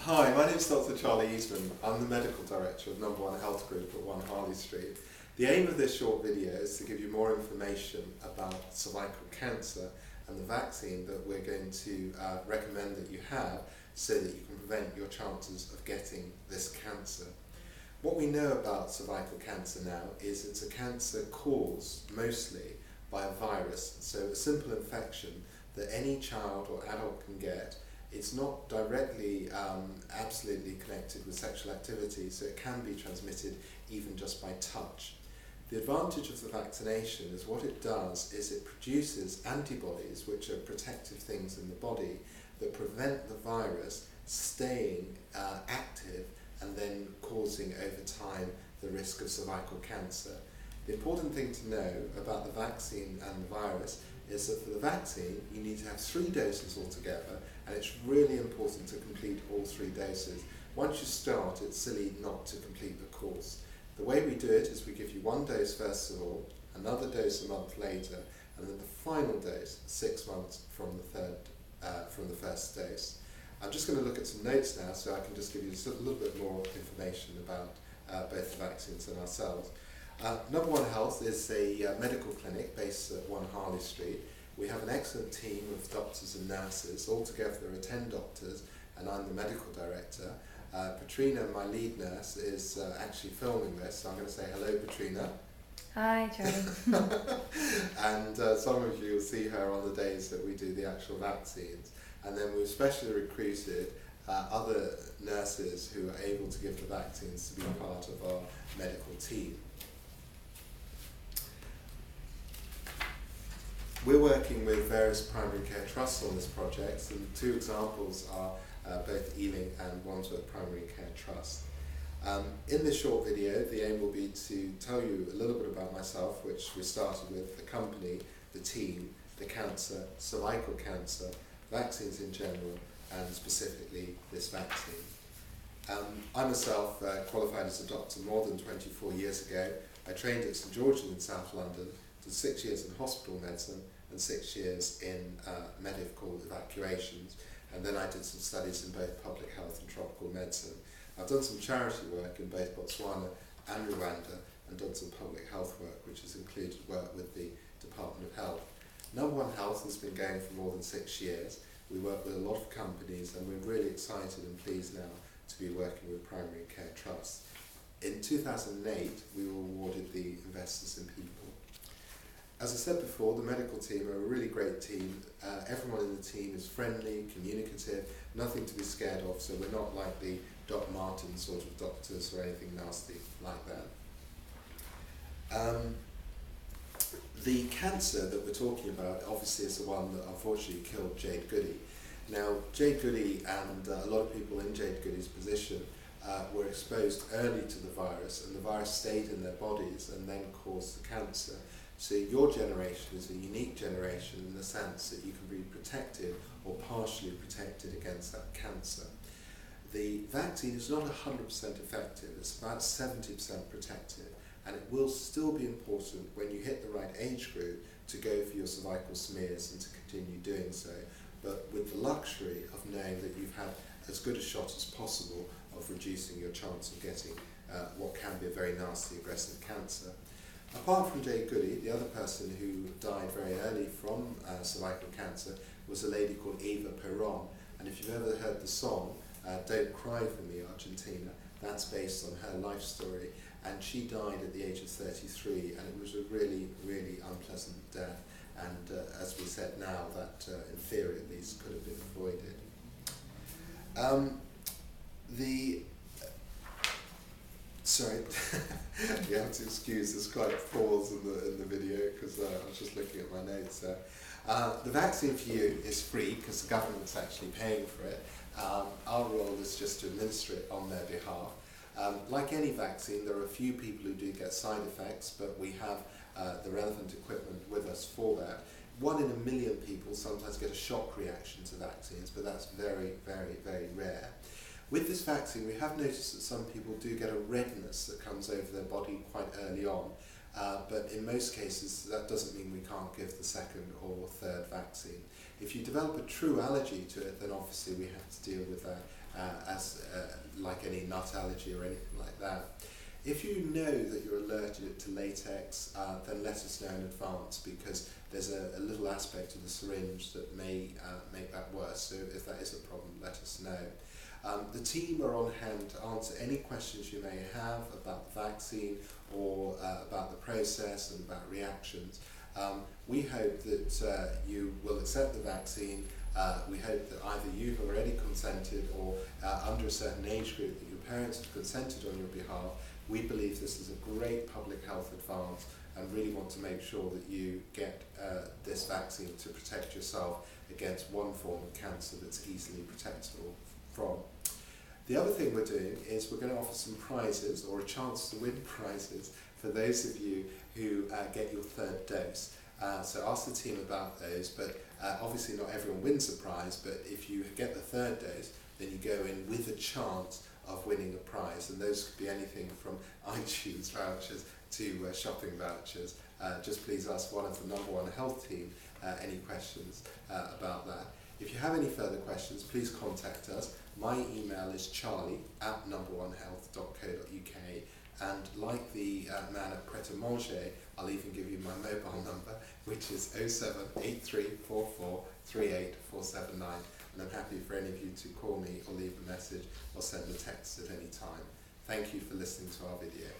Hi, my name is Dr. Charlie Eastman. I'm the Medical Director of Number One Health Group at 1 Harley Street. The aim of this short video is to give you more information about cervical cancer and the vaccine that we're going to recommend that you have so that you can prevent your chances of getting this cancer. What we know about cervical cancer now is it's a cancer caused mostly by a virus, so a simple infection that any child or adult can get. It's not directly absolutely connected with sexual activity, so it can be transmitted even just by touch. The advantage of the vaccination is what it does is it produces antibodies, which are protective things in the body, that prevent the virus staying active and then causing over time the risk of cervical cancer. The important thing to know about the vaccine and the virus is that for the vaccine you need to have 3 doses altogether, and it's really important to complete all 3 doses. Once you start, it's silly not to complete the course. The way we do it is we give you 1 dose first of all, another dose a month later, and then the final dose 6 months from the first dose. I'm just going to look at some notes now so I can just give you a little bit more information about both the vaccines and ourselves. Number One Health is a medical clinic based at 1 Harley Street. We have an excellent team of doctors and nurses. Altogether there are 10 doctors and I'm the medical director. Patrina, my lead nurse, is actually filming this, so I'm going to say hello, Patrina. Hi, Charlie. And some of you will see her on the days that we do the actual vaccines. And then we've specially recruited other nurses who are able to give the vaccines to be part of our medical team. We're working with various primary care trusts on this project, and 2 examples are both Ealing and Wandsworth Primary Care Trust. In this short video, the aim will be to tell you a little bit about myself, which we started with, the company, the team, the cancer, cervical cancer, vaccines in general, and specifically this vaccine. I myself qualified as a doctor more than 24 years ago. I trained at St George's in South London, did 6 years in hospital medicine and 6 years in medical evacuations, and then I did some studies in both public health and tropical medicine. I've done some charity work in both Botswana and Rwanda and done some public health work, which has included work with the Department of Health. Number One Health has been going for more than 6 years. We work with a lot of companies and we're really excited and pleased now to be working with primary care trusts. In 2008 we were awarded the Investors in People. As I said before, the medical team are a really great team. Everyone in the team is friendly, communicative, nothing to be scared of, so we're not like the Doc Martin sort of doctors or anything nasty like that. The cancer that we're talking about obviously is the one that unfortunately killed Jade Goody. Now, Jade Goody and a lot of people in Jade Goody's position were exposed early to the virus, and the virus stayed in their bodies and then caused the cancer. So your generation is a unique generation in the sense that you can be protected or partially protected against that cancer. The vaccine is not 100% effective, it's about 70% protective, and it will still be important when you hit the right age group to go for your cervical smears and to continue doing so, but with the luxury of knowing that you've had as good a shot as possible of reducing your chance of getting what can be a very nasty aggressive cancer. Apart from Jade Goody, the other person who died very early from cervical cancer was a lady called Eva Perón, and if you've ever heard the song Don't Cry For Me, Argentina, that's based on her life story, and she died at the age of 33, and it was a really, really unpleasant death, and as we said now, that in theory at least could have been avoided. Sorry, you have to excuse this slight pause in the video because I was just looking at my notes there. The vaccine for you is free because the government's actually paying for it. Our role is just to administer it on their behalf. Like any vaccine, there are a few people who do get side effects, but we have the relevant equipment with us for that. 1 in a million people sometimes get a shock reaction to vaccines, but that's very, very, very rare. With this vaccine, we have noticed that some people do get a redness that comes over their body quite early on, but in most cases that doesn't mean we can't give the 2nd or 3rd vaccine. If you develop a true allergy to it, then obviously we have to deal with that like any nut allergy or anything like that. If you know that you're allergic to latex, then let us know in advance, because there's a little aspect of the syringe that may make that worse. So if that is a problem, let us know. The team are on hand to answer any questions you may have about the vaccine or about the process and about reactions. We hope that you will accept the vaccine. We hope that either you've already consented or under a certain age group that your parents have consented on your behalf. We believe this is a great public health advance and really want to make sure that you get this vaccine to protect yourself against one form of cancer that's easily protectable from. The other thing we're doing is we're going to offer some prizes, or a chance to win prizes, for those of you who get your third dose. So ask the team about those, but obviously not everyone wins a prize, but if you get the third dose, then you go in with a chance of winning a prize, and those could be anything from iTunes vouchers to shopping vouchers. Just please ask one of the Number One Health team any questions about that. If you have any further questions, please contact us. My email is charlie@numberonehealth.co.uk, and like the man at Pret a Manger, I'll even give you my mobile number, which is 07834438479, and I'm happy for any of you to call me or leave a message or send a text at any time. Thank you for listening to our video.